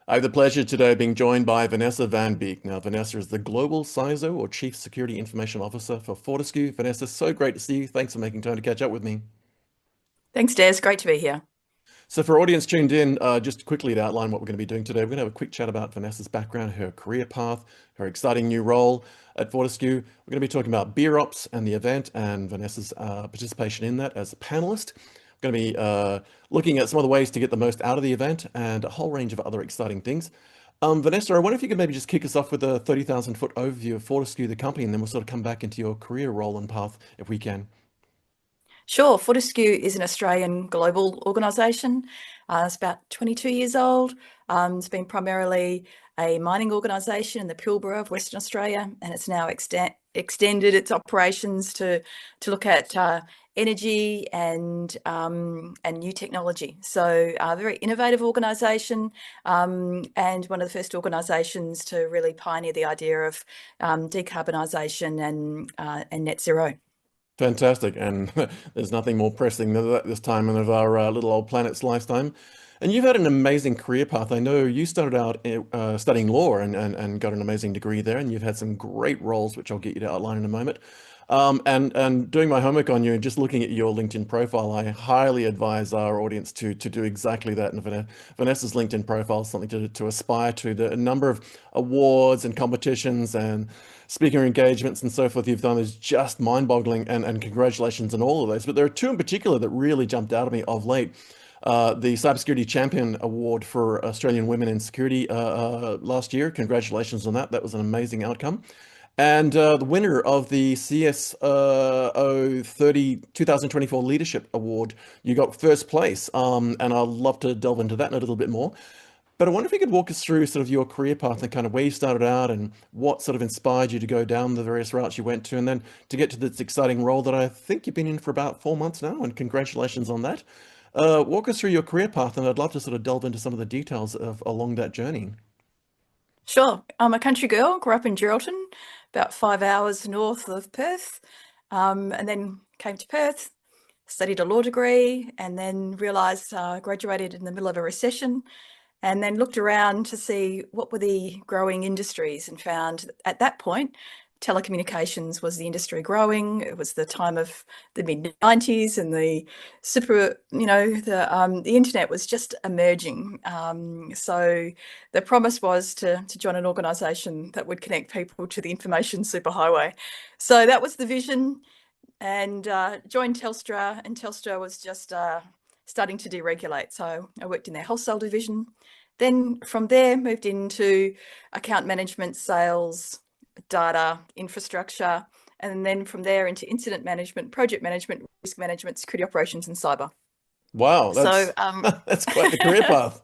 I have the pleasure today of being joined by Vannessa Vanbeek. Now, Vannessa is the Global CISO or Chief Security Information Officer for Fortescue. Vannessa, so great to see you. Thanks for making time to catch up with me. Thanks, Des. Great to be here. So for audience tuned in, just quickly to outline what we're going to be doing today, we're going to have a quick chat about Vanessa's background, her career path, her exciting new role at Fortescue. We're going to be talking about BeerOps and the event and Vanessa's participation in that as a panelist. We're going to be looking at some of the ways to get the most out of the event and a whole range of other exciting things. Vannessa, I wonder if you could maybe just kick us off with a 30,000 foot overview of Fortescue, the company, and then we'll sort of come back into your career role and path if we can. Sure, Fortescue is an Australian global organisation. It's about 22 years old. It's been primarily a mining organisation in the Pilbara of Western Australia, and it's now extended its operations to look at energy and new technology. So a very innovative organisation, and one of the first organisations to really pioneer the idea of decarbonisation and net zero. Fantastic. And there's nothing more pressing than that this time of our little old planet's lifetime. And you've had an amazing career path. I know you started out studying law and got an amazing degree there, and you've had some great roles, which I'll get you to outline in a moment. And doing my homework on you and just looking at your LinkedIn profile, I highly advise our audience to do exactly that. And Vanessa's LinkedIn profile is something to aspire to. The number of awards and competitions and speaker engagements and so forth you've done is just mind-boggling, and congratulations on all of those. But there are two in particular that really jumped out at me of late. The Cybersecurity Champion Award for Australian Women in Security last year. Congratulations on that. That was an amazing outcome. And the winner of the CSO 2024 Leadership Award, you got first place. And I'd love to delve into that in a little bit more. But I wonder if you could walk us through sort of your career path and kind of where you started out and what sort of inspired you to go down the various routes you went to, and then to get to this exciting role that I think you've been in for about 4 months now, and congratulations on that. Walk us through your career path, and I'd love to sort of delve into some of the details of along that journey. Sure. I'm a country girl, grew up in Geraldton, about 5 hours north of Perth, and then came to Perth, studied a law degree, and then realised I graduated in the middle of a recession, and then looked around to see what were the growing industries and found at that point telecommunications was the industry growing. It was the time of the mid-90s and the super, the internet was just emerging. So the promise was to join an organisation that would connect people to the information superhighway. So that was the vision, and joined Telstra, and Telstra was just starting to deregulate. So I worked in their wholesale division. Then from there, moved into account management, sales, data, infrastructure, and then from there into incident management, project management, risk management, security operations, and cyber. Wow, So that's quite the career path.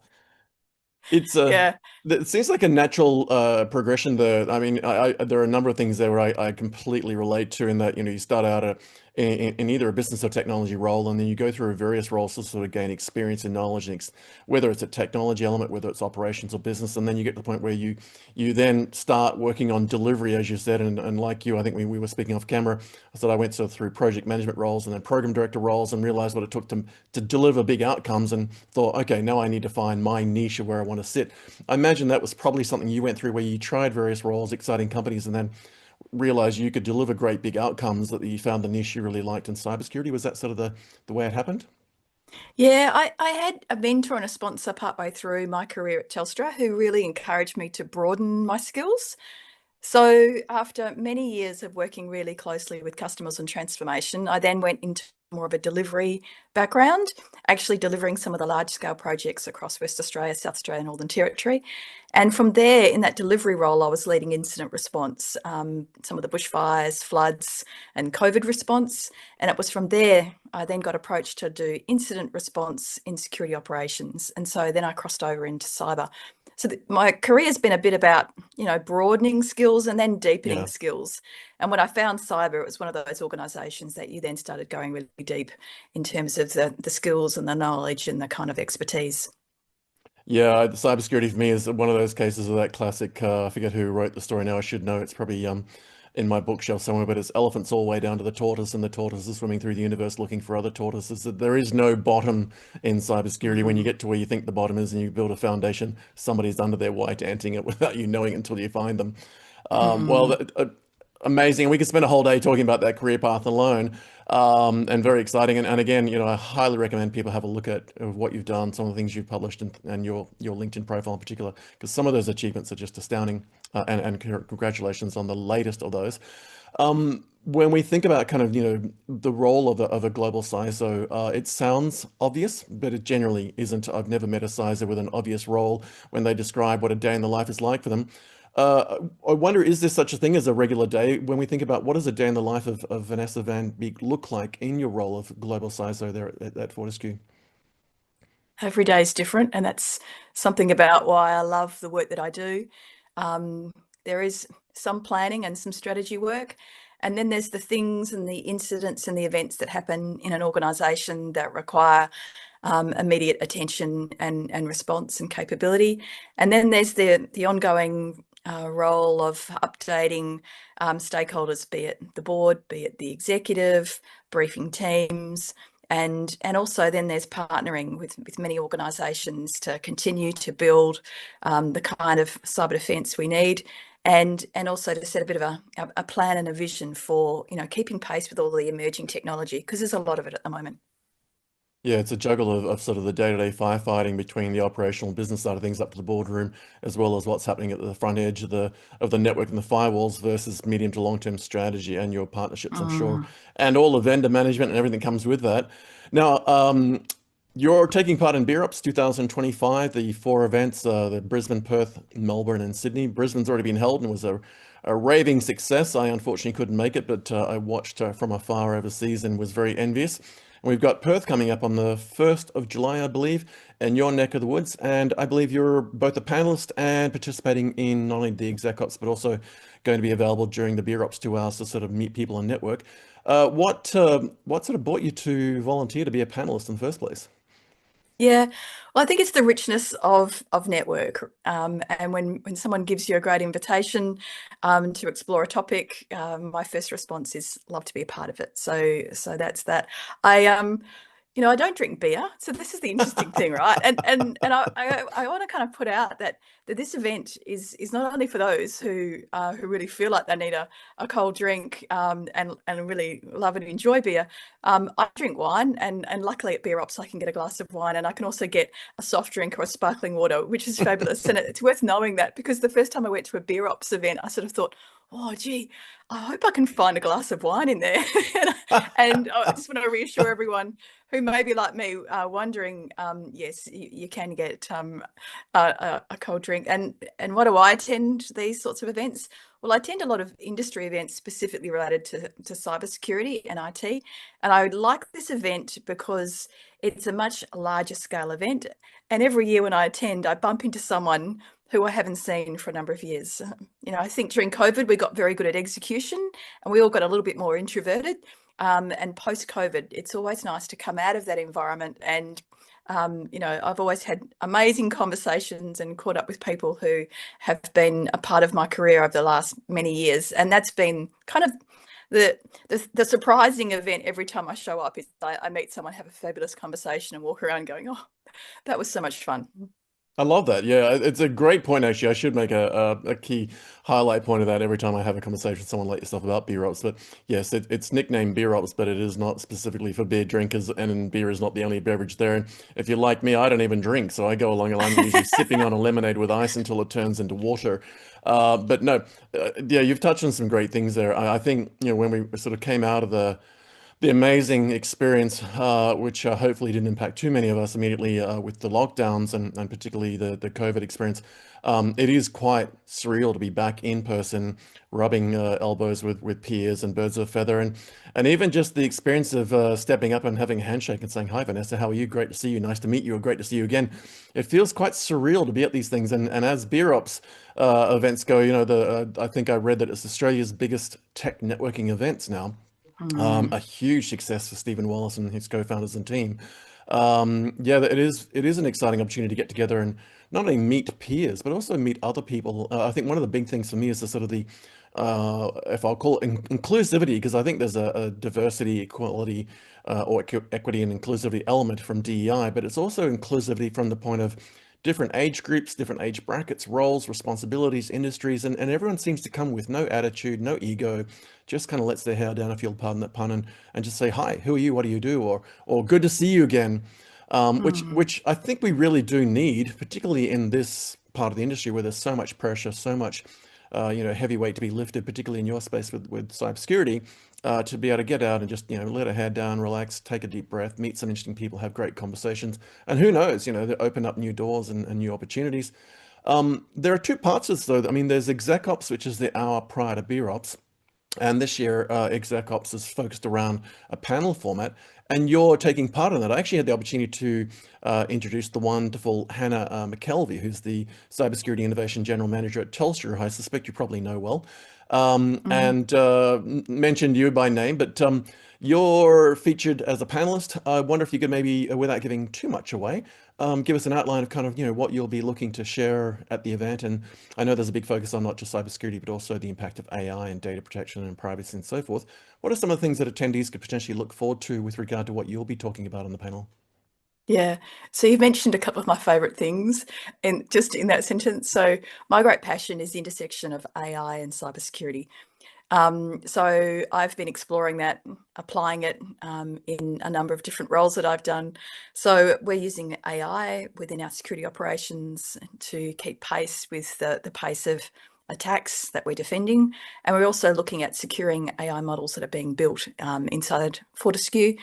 It's yeah. it seems like a natural progression there. I mean, there are a number of things there where I completely relate to in that, you start out in either a business or technology role, and then you go through various roles to sort of gain experience and knowledge, and whether it's a technology element, whether it's operations or business, and then you get to the point where you then start working on delivery, as you said, and like you, I think we were speaking off camera. I said I went sort of through project management roles and then program director roles and realized what it took to deliver big outcomes, and thought, okay, now I need to find my niche of where I want to sit. I imagine that was probably something you went through where you tried various roles, exciting companies, and then realized you could deliver great big outcomes, that you found the niche you really liked in cybersecurity. Was that sort of the way it happened? Yeah, I had a mentor and a sponsor partway through my career at Telstra who really encouraged me to broaden my skills. So after many years of working really closely with customers and transformation, I then went into more of a delivery background, actually delivering some of the large scale projects across West Australia, South Australia, Northern Territory. And from there, in that delivery role, I was leading incident response, some of the bushfires, floods, and COVID response. And it was from there I then got approached to do incident response in security operations. And so then I crossed over into cyber. So my career has been a bit about, broadening skills and then deepening Yeah. skills. And when I found cyber, it was one of those organisations that you then started going really deep in terms of the skills and the knowledge and the kind of expertise. Yeah, the cybersecurity for me is one of those cases of that classic. I forget who wrote the story now. I should know. It's probably in my bookshelf somewhere, but it's elephants all the way down to the tortoise, and the tortoise is swimming through the universe looking for other tortoises. That there is no bottom in cybersecurity. When you Mm, get to where you think the bottom is and you build a foundation, somebody's under there white anting it without you knowing until you find them. Well, mm. amazing. We could spend a whole day talking about that career path alone, and very exciting. And again, I highly recommend people have a look at what you've done, some of the things you've published, and your LinkedIn profile in particular, because some of those achievements are just astounding. And congratulations on the latest of those. When we think about kind of, the role of a global CISO, it sounds obvious, but it generally isn't. I've never met a CISO with an obvious role when they describe what a day in the life is like for them. I wonder, is there such a thing as a regular day? When we think about what does a day in the life of Vannessa Vanbeek look like in your role of global CISO there at Fortescue? Every day is different, and that's something about why I love the work that I do. There is some planning and some strategy work, and then there's the things and the incidents and the events that happen in an organisation that require immediate attention and response and capability. And then there's the ongoing role of updating stakeholders, be it the board, be it the executive, briefing teams, and also then there's partnering with many organisations to continue to build the kind of cyber defence we need, and also to set a bit of a plan and a vision for keeping pace with all the emerging technology, because there's a lot of it at the moment. Yeah, it's a juggle of sort of the day-to-day firefighting between the operational and business side of things up to the boardroom, as well as what's happening at the front edge of the network and the firewalls versus medium to long-term strategy and your partnerships, I'm sure, Mm. and all the vendor management and everything comes with that. Now, you're taking part in BeerOps 2025, the four events, the Brisbane, Perth, Melbourne, and Sydney. Brisbane's already been held and was a raving success. I unfortunately couldn't make it, but I watched from afar overseas and was very envious. And we've got Perth coming up on the 1st of July, I believe, in your neck of the woods. And I believe you're both a panelist and participating in not only the exec ops, but also going to be available during the BeerOps 2 hours to sort of meet people and network. What sort of brought you to volunteer to be a panelist in the first place? Yeah, well, I think it's the richness of network, and when someone gives you a great invitation to explore a topic, my first response is love to be a part of it. So that's that. I I don't drink beer, so this is the interesting thing, right? And I want to kind of put out that this event is not only for those who really feel like they need a cold drink and really love and enjoy beer. I drink wine, and luckily at BeerOps I can get a glass of wine, and I can also get a soft drink or a sparkling water, which is fabulous. And it's worth knowing that, because the first time I went to a BeerOps event, I sort of thought, oh, gee, I hope I can find a glass of wine in there. And I just want to reassure everyone who may be like me, wondering, yes, you can get a cold drink. And what do I attend these sorts of events? Well, I attend a lot of industry events specifically related to cybersecurity and IT. And I like this event because it's a much larger scale event. And every year when I attend, I bump into someone who I haven't seen for a number of years. I think during COVID, we got very good at execution, and we all got a little bit more introverted. And post-COVID, it's always nice to come out of that environment. And, I've always had amazing conversations and caught up with people who have been a part of my career over the last many years. And that's been kind of the surprising event every time I show up, is I meet someone, have a fabulous conversation, and walk around going, oh, that was so much fun. I love that. Yeah, it's a great point, actually. I should make a key highlight point of that every time I have a conversation with someone like yourself about beer ops. But yes, it's nicknamed beer ops, but it is not specifically for beer drinkers, and beer is not the only beverage there. And if you're like me, I don't even drink, so I go along and I'm usually sipping on a lemonade with ice until it turns into water. But no, yeah, you've touched on some great things there. I think, when we sort of came out of the amazing experience, which hopefully didn't impact too many of us immediately with the lockdowns and particularly the COVID experience. It is quite surreal to be back in person, rubbing elbows with peers and birds of a feather, and even just the experience of stepping up and having a handshake and saying, "Hi, Vannessa, how are you? Great to see you. Nice to meet you. Or great to see you again." It feels quite surreal to be at these things, and as BeerOps events go, I think I read that it's Australia's biggest tech networking events now. A Mm. huge success for Stephen Wallace and his co-founders and team. Yeah, it is an exciting opportunity to get together and not only meet peers, but also meet other people. I think one of the big things for me is the sort of the if I'll call it inclusivity, because I think there's a diversity, equality, or equity and inclusivity element from DEI, but it's also inclusivity from the point of different age groups, different age brackets, roles, responsibilities, industries, and everyone seems to come with no attitude, no ego, just kind of lets their hair down, if you'll pardon that pun, and just say, hi, who are you, what do you do, or good to see you again, Mm. which I think we really do need, particularly in this part of the industry where there's so much pressure, so much heavyweight to be lifted, particularly in your space with cybersecurity, to be able to get out and just, let a head down, relax, take a deep breath, meet some interesting people, have great conversations. And who knows, they open up new doors and new opportunities. There are two parts of this, though. I mean, there's ExecOps, which is the hour prior to BeerOps. And this year, ExecOps is focused around a panel format, and you're taking part in that. I actually had the opportunity to introduce the wonderful Hannah McKelvey, who's the Cybersecurity Innovation General Manager at Telstra, who I suspect you probably know well, Mm. and mentioned you by name, but you're featured as a panelist. I wonder if you could maybe, without giving too much away, give us an outline of kind of, what you'll be looking to share at the event. And I know there's a big focus on not just cybersecurity, but also the impact of AI and data protection and privacy and so forth. What are some of the things that attendees could potentially look forward to with regard to what you'll be talking about on the panel? Yeah. So you've mentioned a couple of my favorite things and just in that sentence. So my great passion is the intersection of AI and cybersecurity. So I've been exploring that, applying it in a number of different roles that I've done. So we're using AI within our security operations to keep pace with the pace of attacks that we're defending. And we're also looking at securing AI models that are being built inside Fortescue.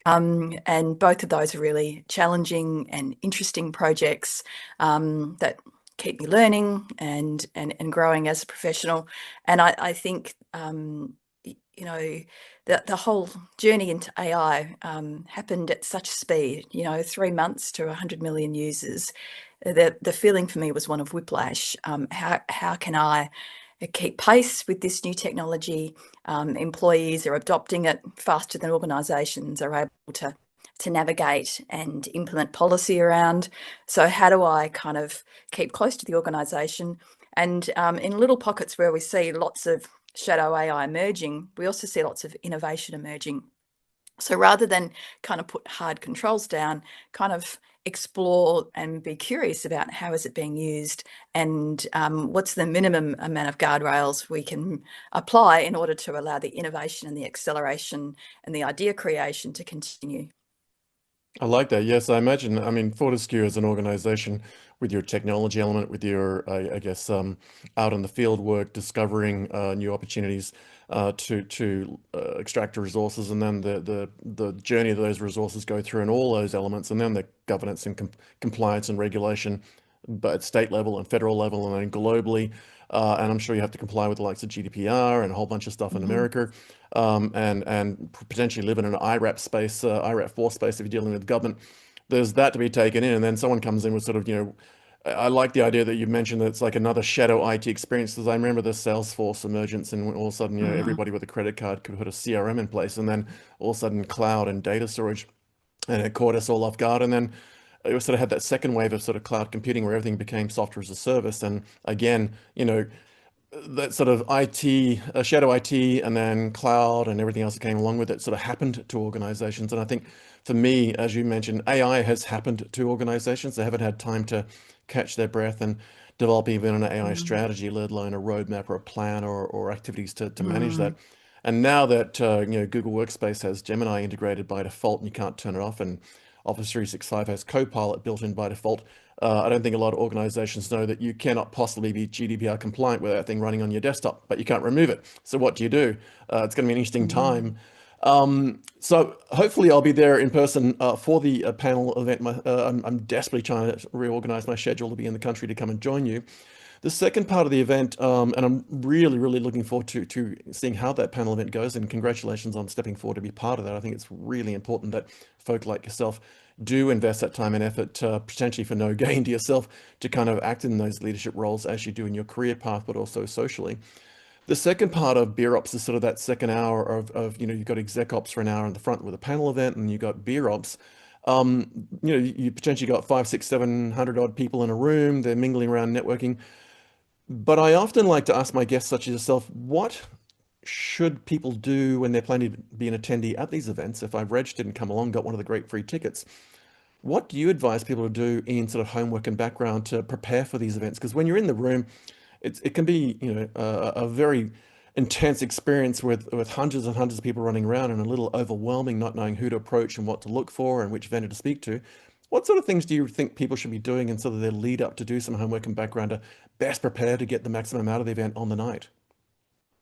And both of those are really challenging and interesting projects that keep me learning and growing as a professional. And I think the whole journey into AI happened at such speed. 3 months to 100 million users. The feeling for me was one of whiplash. How can I keep pace with this new technology? Employees are adopting it faster than organisations are able to navigate and implement policy around. So how do I kind of keep close to the organisation? And in little pockets where we see lots of shadow AI emerging, we also see lots of innovation emerging. So rather than kind of put hard controls down, kind of explore and be curious about how is it being used and what's the minimum amount of guardrails we can apply in order to allow the innovation and the acceleration and the idea creation to continue. I like that. Yes, I imagine. I mean, Fortescue as an organization with your technology element, with your, I guess, out in the field work, discovering new opportunities to extract resources, and then the journey that those resources go through, and all those elements, and then the governance and compliance and regulation, but at state level and federal level, and then globally. And I'm sure you have to comply with the likes of GDPR and a whole bunch of stuff in Mhm. America, and potentially live in an IRAP space, IRAP 4 space if you're dealing with government. There's that to be taken in, and then someone comes in with sort of, I like the idea that you mentioned that it's like another shadow IT experience, because I remember the Salesforce emergence, and all of a sudden, Mhm. everybody with a credit card could put a CRM in place, and then all of a sudden cloud and data storage, and it caught us all off guard. And then it sort of had that second wave of sort of cloud computing where everything became software as a service. And again, that sort of IT, shadow IT, and then cloud and everything else that came along with it sort of happened to organizations. And I think for me, as you mentioned, AI has happened to organizations. They haven't had time to catch their breath and develop even an AI Mhm. strategy, let alone a roadmap or a plan or activities to manage that. Mhm. And now that Google Workspace has Gemini integrated by default and you can't turn it off, and Office 365 has Copilot built in by default, I don't think a lot of organizations know that you cannot possibly be GDPR compliant with that thing running on your desktop, but you can't remove it. So what do you do? It's going to be an interesting Mhm. time. So hopefully I'll be there in person for the panel event. I'm desperately trying to reorganize my schedule to be in the country to come and join you. The second part of the event, and I'm really, really looking forward to seeing how that panel event goes. And congratulations on stepping forward to be part of that. I think it's really important that folk like yourself do invest that time and effort, potentially for no gain to yourself, to kind of act in those leadership roles as you do in your career path, but also socially. The second part of BeerOps is sort of that second hour of you've got ExecOps for an hour in the front with a panel event, and you've got BeerOps. You potentially got 5, 6, 700 odd people in a room. They're mingling around, networking. But I often like to ask my guests, such as yourself, what should people do when they're planning to be an attendee at these events? If I've registered and come along, got one of the great free tickets, what do you advise people to do in sort of homework and background to prepare for these events? Because when you're in the room, it can be, a very intense experience with hundreds and hundreds of people running around and a little overwhelming, not knowing who to approach and what to look for and which vendor to speak to. What sort of things do you think people should be doing in sort of their lead up to do some homework and background to best prepare to get the maximum out of the event on the night?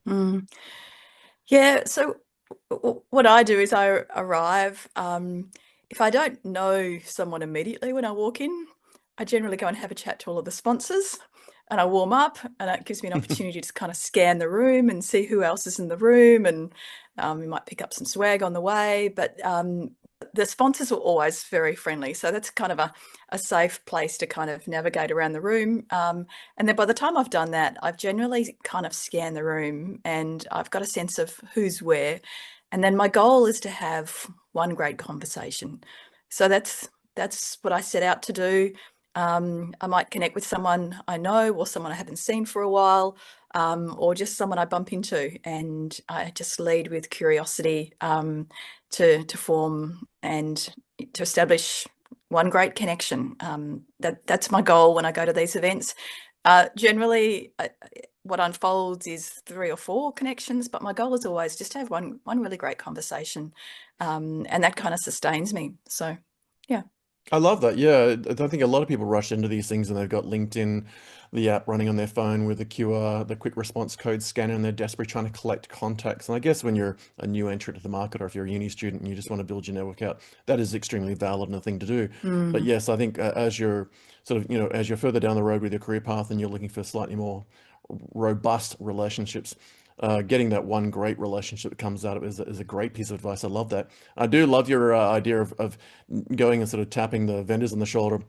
Mm. Yeah, so what I do is I arrive. If I don't know someone immediately when I walk in, I generally go and have a chat to all of the sponsors and I warm up, and that gives me an opportunity to kind of scan the room and see who else is in the room, and we might pick up some swag on the way. But the sponsors are always very friendly, so that's kind of a safe place to kind of navigate around the room. And then by the time I've done that, I've generally kind of scanned the room and I've got a sense of who's where. And then my goal is to have one great conversation. So that's what I set out to do. I might connect with someone I know or someone I haven't seen for a while, or just someone I bump into, and I just lead with curiosity, to form and to establish one great connection. That's my goal when I go to these events. Generally, what unfolds is 3 or 4 connections, but my goal is always just to have one really great conversation, and that kind of sustains me. So, yeah. I love that. Yeah, I don't think a lot of people rush into these things and they've got LinkedIn, the app running on their phone with the QR, the quick response code scanner, and they're desperately trying to collect contacts. And I guess when you're a new entrant to the market, or if you're a uni student and you just want to build your network out, that is extremely valid and a thing to do. But Mm, yes, I think as you're sort of, as you're further down the road with your career path and you're looking for slightly more robust relationships, getting that one great relationship that comes out of it is a great piece of advice. I love that. I do love your idea of going and sort of tapping the vendors on the shoulder.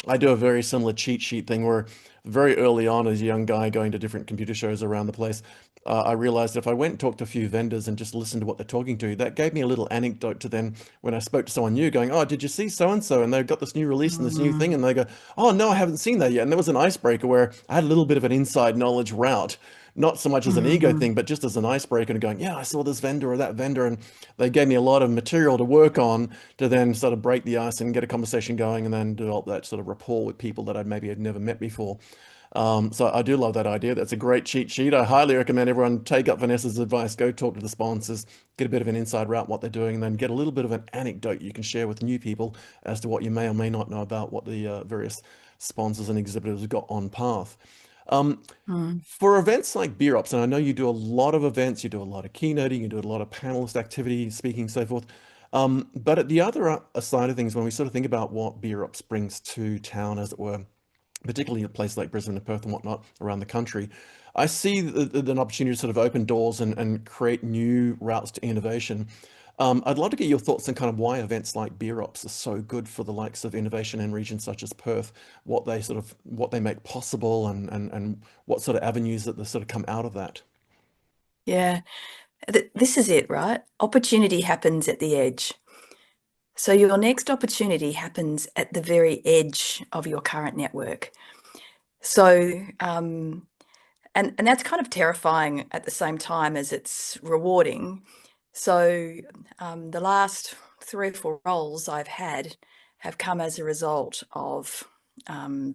I do a very similar cheat sheet thing where very early on as a young guy going to different computer shows around the place, I realized if I went and talked to a few vendors and just listened to what they're talking to, that gave me a little anecdote to then when I spoke to someone new going, oh, did you see so and so? And they've got this new release and this new thing. mm, And they go, oh, no, I haven't seen that yet. And there was an icebreaker where I had a little bit of an inside knowledge route, not so much as an ego mm. thing, but just as an icebreaker and going, yeah, I saw this vendor or that vendor. And they gave me a lot of material to work on to then sort of break the ice and get a conversation going and then develop that sort of rapport with people that I'd maybe had never met before. So I do love that idea. That's a great cheat sheet. I highly recommend everyone take up Vannessa's advice. Go talk to the sponsors, get a bit of an inside route what they're doing, and then get a little bit of an anecdote you can share with new people as to what you may or may not know about what the various sponsors and exhibitors have got on path. Um, Mm. for events like BeerOps, and I know you do a lot of events, you do a lot of keynoting, you do a lot of panelist activity, speaking, so forth. But at the other side of things, when we sort of think about what BeerOps brings to town, as it were, particularly at places like Brisbane and Perth and whatnot around the country, I see an opportunity to sort of open doors and create new routes to innovation. I'd love to get your thoughts on kind of why events like BeerOps are so good for the likes of innovation in regions such as Perth, what they make possible and what sort of avenues that sort of come out of that. Yeah. This is it, right? Opportunity happens at the edge. So your next opportunity happens at the very edge of your current network. So, and that's kind of terrifying at the same time as it's rewarding. So, the last 3 or 4 roles I've had have come as a result of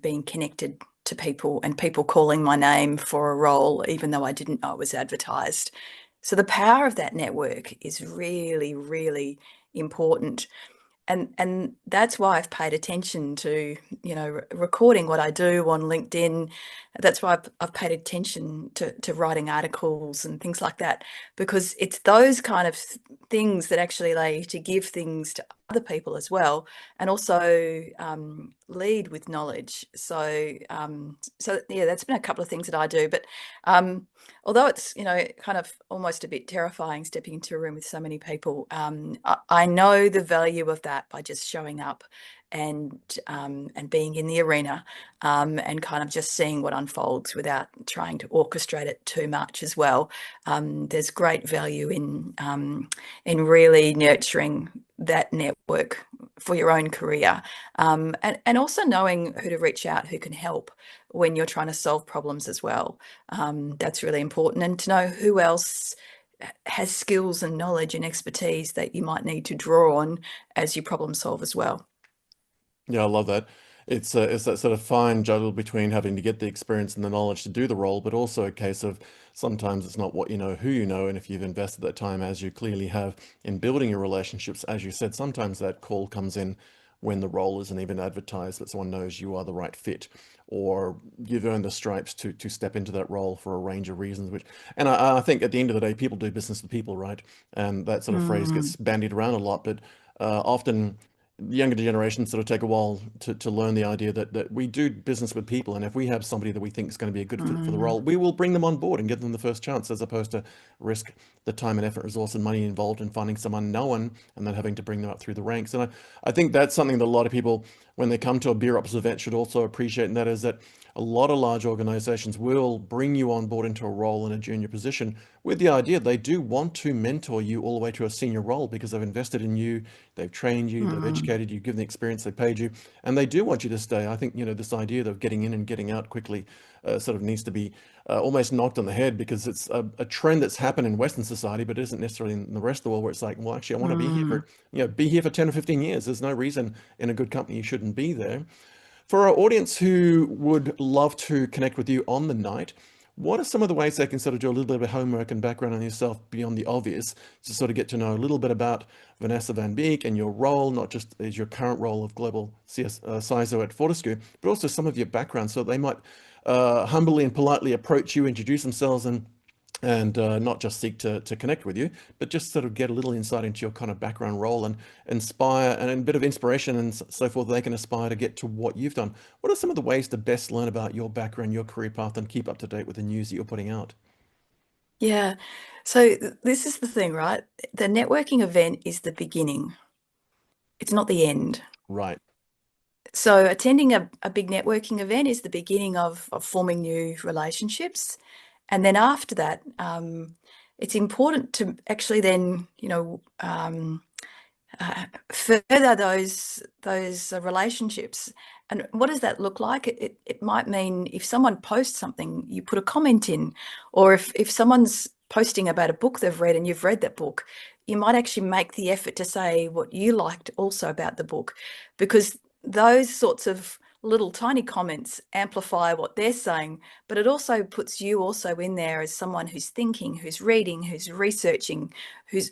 being connected to people and people calling my name for a role, even though I didn't know it was advertised. So the power of that network is really, really important. And that's why I've paid attention to, recording what I do on LinkedIn. That's why I've paid attention to writing articles and things like that, because it's those kind of things that actually allow you to give things to other people as well, and also lead with knowledge. So yeah, that's been a couple of things that I do. But although it's, kind of almost a bit terrifying stepping into a room with so many people, I know the value of that by just showing up and being in the arena, and kind of just seeing what unfolds without trying to orchestrate it too much as well. There's great value in really nurturing that network for your own career, and also knowing who to reach out, who can help when you're trying to solve problems as well. That's really important, and to know who else has skills and knowledge and expertise that you might need to draw on as you problem solve as well. Yeah, I love that. It's that sort of fine juggle between having to get the experience and the knowledge to do the role, but also a case of sometimes it's not what you know, who you know, and if you've invested that time as you clearly have in building your relationships, as you said, sometimes that call comes in when the role isn't even advertised, that someone knows you are the right fit, or you've earned the stripes to step into that role for a range of reasons. And I think at the end of the day, people do business with people, right? And that sort of phrase Mm, gets bandied around a lot, but often the younger generations sort of take a while to learn the idea that we do business with people, and if we have somebody that we think is going to be a good fit for the mm, role, we will bring them on board and give them the first chance, as opposed to risk the time and effort, resource, and money involved in finding someone unknown and then having to bring them up through the ranks. And I think that's something that a lot of people, when they come to a BeerOps event, should also appreciate, and that is that a lot of large organizations will bring you on board into a role in a junior position with the idea they do want to mentor you all the way to a senior role because they've invested in you, they've trained you, they've mm, educated you, given the experience, they paid you, and they do want you to stay. I think, this idea of getting in and getting out quickly sort of needs to be almost knocked on the head, because it's a trend that's happened in Western society, but isn't necessarily in the rest of the world, where it's like, well, actually, I want to be here mm. for, be here for 10 or 15 years. There's no reason in a good company you shouldn't be there. For our audience who would love to connect with you on the night, what are some of the ways they can sort of do a little bit of homework and background on yourself beyond the obvious, to sort of get to know a little bit about Vannessa Vanbeek and your role, not just as your current role of global CISO at Fortescue, but also some of your background, so they might humbly and politely approach you, introduce themselves, and not just seek to connect with you, but just sort of get a little insight into your kind of background role, and inspire, and a bit of inspiration and so forth. They can aspire to get to what you've done. What are some of the ways to best learn about your background, your career path, and keep up to date with the news that you're putting out? Yeah. So this is the thing, right? The networking event is the beginning. It's not the end. Right. So attending a big networking event is the beginning of forming new relationships. And then after that, it's important to actually then, further those relationships. And what does that look like? It might mean if someone posts something, you put a comment in, or if someone's posting about a book they've read and you've read that book, you might actually make the effort to say what you liked also about the book, because those sorts of little tiny comments amplify what they're saying, but it also puts you also in there as someone who's thinking, who's reading, who's researching, who's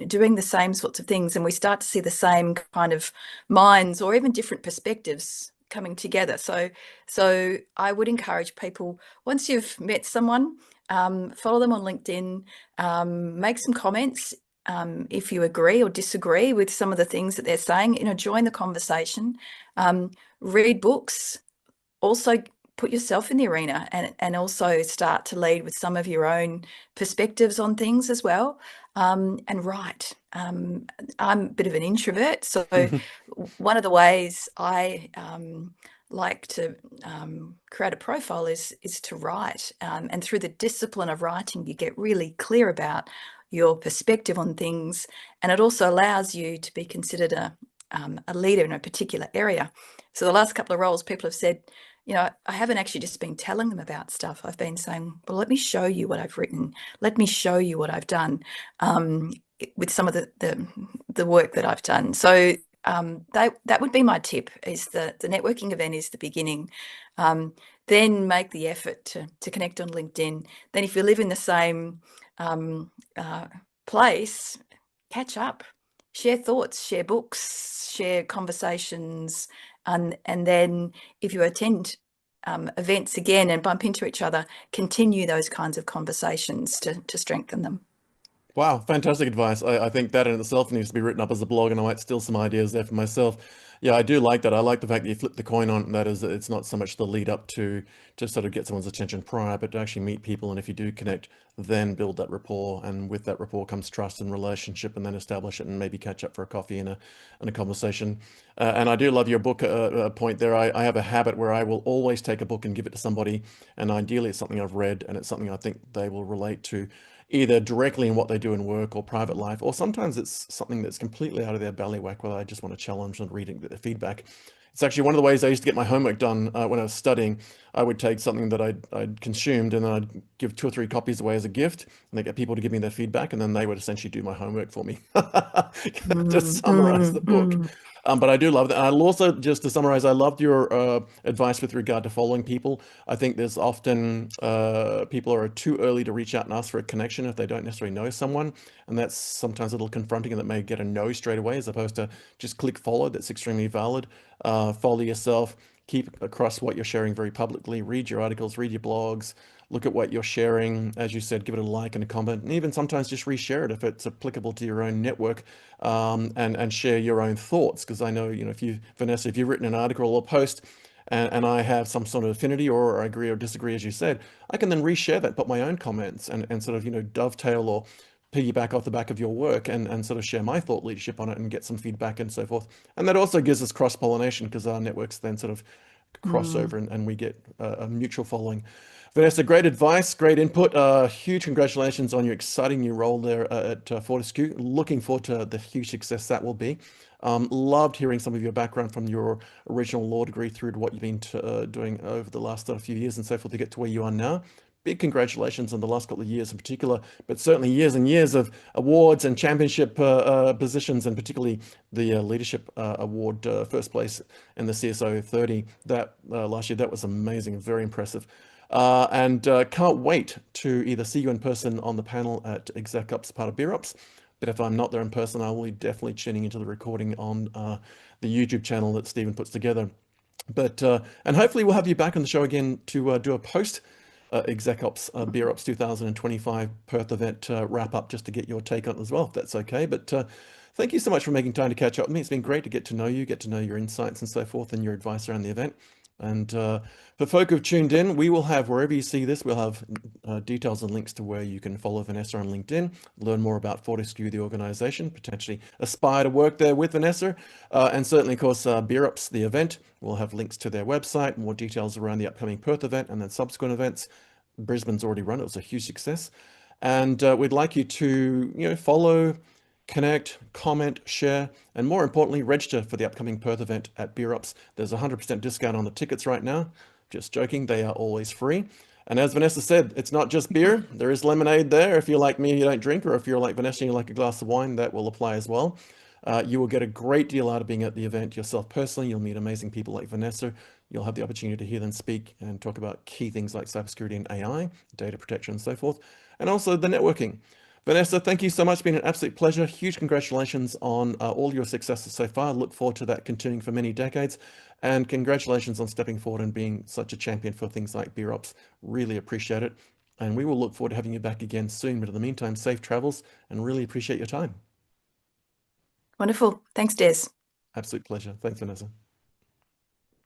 doing the same sorts of things, and we start to see the same kind of minds or even different perspectives coming together. So I would encourage people, once you've met someone, follow them on LinkedIn, make some comments. If you agree or disagree with some of the things that they're saying, join the conversation. Read books, also put yourself in the arena, and also start to lead with some of your own perspectives on things as well, and write. I'm a bit of an introvert, so one of the ways I like to create a profile is to write, and through the discipline of writing, you get really clear about your perspective on things, and it also allows you to be considered a leader in a particular area. So the last couple of roles, people have said, I haven't actually just been telling them about stuff. I've been saying, well, let me show you what I've written. Let me show you what I've done, with some of the work that I've done. So that would be my tip, is the networking event is the beginning. Then make the effort to connect on LinkedIn. Then if you live in the same place, catch up, share thoughts, share books, share conversations, and then if you attend events again and bump into each other, continue those kinds of conversations to strengthen them. Wow, fantastic advice. I think that in itself needs to be written up as a blog, and I might steal some ideas there for myself. Yeah, I do like that. I like the fact that you flip the coin on that is that it's not so much the lead up to sort of get someone's attention prior, but to actually meet people. And if you do connect, then build that rapport. And with that rapport comes trust and relationship, and then establish it and maybe catch up for a coffee and a conversation. And I do love your book point there. I have a habit where I will always take a book and give it to somebody. And ideally it's something I've read and it's something I think they will relate to, either directly in what they do in work or private life, or sometimes it's something that's completely out of their bailiwick where I just want to challenge and reading the feedback. It's actually one of the ways I used to get my homework done when I was studying. I would take something that I'd consumed and then I'd give 2 or 3 copies away as a gift, and I get people to give me their feedback, and then they would essentially do my homework for me, just Mm, summarize the mm, book. mm, But I do love that. I'll also, just to summarize, I loved your advice with regard to following people. I think there's often people are too early to reach out and ask for a connection if they don't necessarily know someone. And that's sometimes a little confronting, and that may get a no straight away as opposed to just click follow. That's extremely valid. Follow yourself, keep across what you're sharing very publicly, read your articles, read your blogs, look at what you're sharing. As you said, give it a like and a comment, and even sometimes just reshare it if it's applicable to your own network, and share your own thoughts. Because I know, if you, Vannessa, if you've written an article or post, and I have some sort of affinity or I agree or disagree, as you said, I can then reshare that, put my own comments and sort of, dovetail or piggyback off the back of your work and sort of share my thought leadership on it and get some feedback and so forth. And that also gives us cross-pollination because our networks then sort of cross mm. over and we get a mutual following. Vanessa, great advice, great input. Huge congratulations on your exciting new role there at Fortescue. Looking forward to the huge success that will be. Loved hearing some of your background from your original law degree through to what you've been doing over the last few years and so forth to get to where you are now. Big congratulations on the last couple of years in particular, but certainly years and years of awards and championship positions, and particularly the leadership award, first place in the CISO 30 that last year. That was amazing, very impressive. And can't wait to either see you in person on the panel at ExecOps, part of BeerOps. But if I'm not there in person, I will be definitely tuning into the recording on the YouTube channel that Stephen puts together. But and hopefully we'll have you back on the show again to do a post ExecOps BeerOps 2025 Perth event wrap up, just to get your take on it as well, if that's okay. But thank you so much for making time to catch up with me. It's been great to get to know you, get to know your insights and so forth, and your advice around the event. And for folk who've tuned in, we will have, wherever you see this, we'll have details and links to where you can follow Vannessa on LinkedIn, learn more about Fortescue, the organization, potentially aspire to work there with Vannessa, and certainly, of course, BeerOps, the event. We'll have links to their website, more details around the upcoming Perth event, and then subsequent events. Brisbane's already run. It was a huge success. And we'd like you to, follow, connect, comment, share, and more importantly, register for the upcoming Perth event at BeerOps. There's a 100% discount on the tickets right now. Just joking, they are always free. And as Vannessa said, it's not just beer. There is lemonade there. If you're like me, you don't drink, or if you're like Vannessa, you like a glass of wine, that will apply as well. You will get a great deal out of being at the event yourself personally. You'll meet amazing people like Vannessa. You'll have the opportunity to hear them speak and talk about key things like cybersecurity and AI, data protection, and so forth, and also the networking. Vannessa, thank you so much. It's been an absolute pleasure. Huge congratulations on all your successes so far. Look forward to that continuing for many decades. And congratulations on stepping forward and being such a champion for things like BeerOps. Really appreciate it. And we will look forward to having you back again soon. But in the meantime, safe travels and really appreciate your time. Wonderful. Thanks, Des. Absolute pleasure. Thanks, Vannessa.